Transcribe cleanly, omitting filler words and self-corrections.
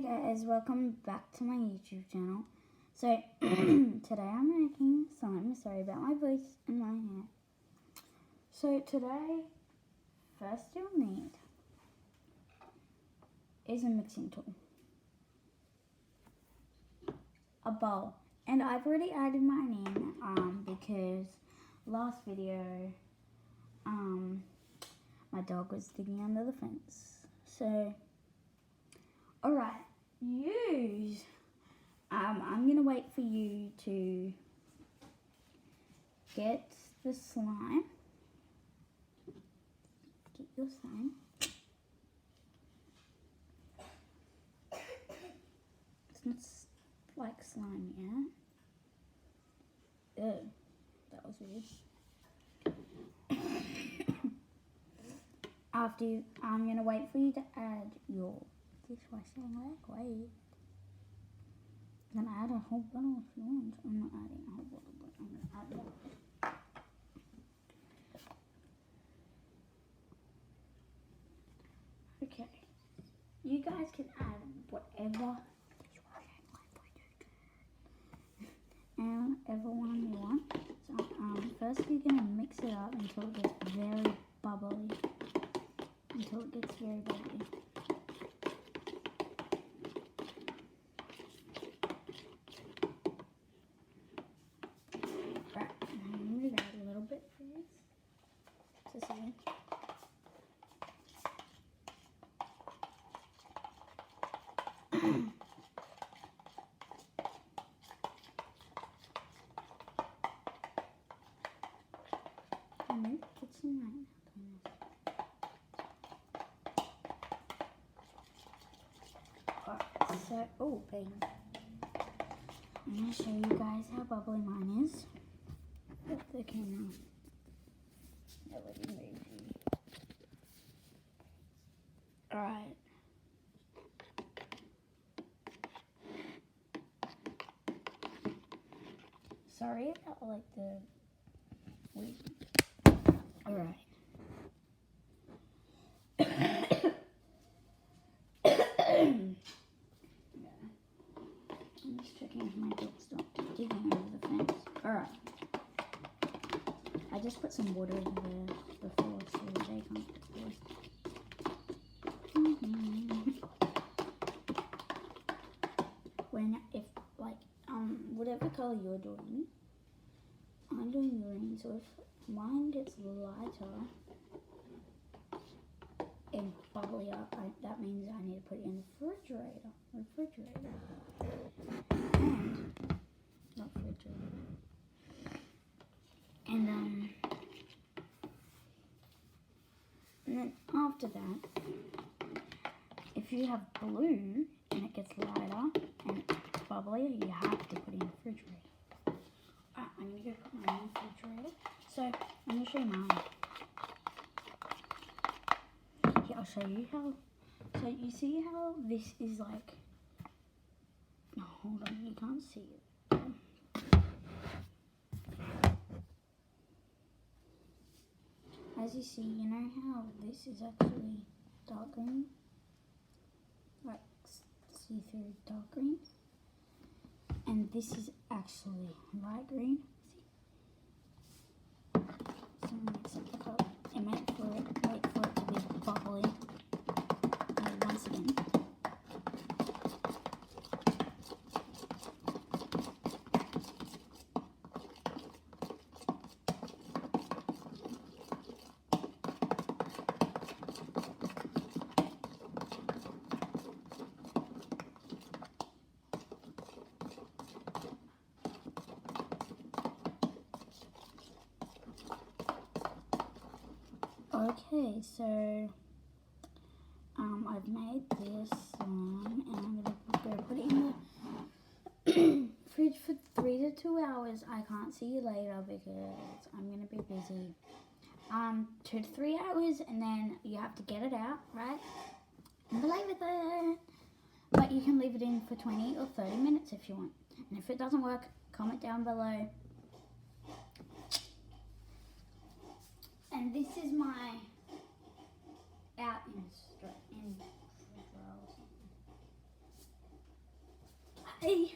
Hey guys, welcome back to my YouTube channel. So, today I'm making slime. Sorry about my voice and my hair. So today, first you'll need is a mixing tool, a bowl, and I've already added mine in because last video my dog was digging under the fence. So, alright, I'm gonna wait for you to get the slime. Get your slime. It's not like slime yet. Ew, that was weird. I'm gonna wait for you to add your dishwashing liquid. You can add a whole bottle if you want. I'm not adding a whole bottle, but I'm gonna add more. Okay, you guys can add whatever dishwashing liquid and whatever one you want. So first you're gonna mix it up until it gets very bubbly. Until it gets very bubbly. Right, I'm going to add a little bit first. Just a second. Get some right. So, oh, bang. I'm going to show you guys how bubbly mine is. With the camera. Alright. Sorry about like the wait. Alright. I'm just checking if my dog's not digging over the fence. Alright. I just put some water over the floor so they can't get through. If whatever color you're doing, I'm doing green, so if mine gets lighter and bubbly up, that means I need to put it in the refrigerator. And not refrigerator. And then after that, if you have blue and it gets lighter and it's bubbly, you have to put it in the refrigerator. Alright, I'm going to go put mine in the refrigerator. So, I'm going to show you mine. Yeah, I'll show you how. So, you see how this is like. No, hold on, you can't see it. As you see, you know how this is actually dark green? Like see-through dark green. And this is actually light green. See? So mix up the colour and wait for it to be bubbly. And once again. Okay, so I've made this and I'm gonna go put it in the fridge for 3 to 2 hours. I can't see you later because I'm gonna be busy. 2 to 3 hours, and then you have to get it out, right? And play with it. But you can leave it in for 20 or 30 minutes if you want. And if it doesn't work, comment down below. And this is my out in Bye.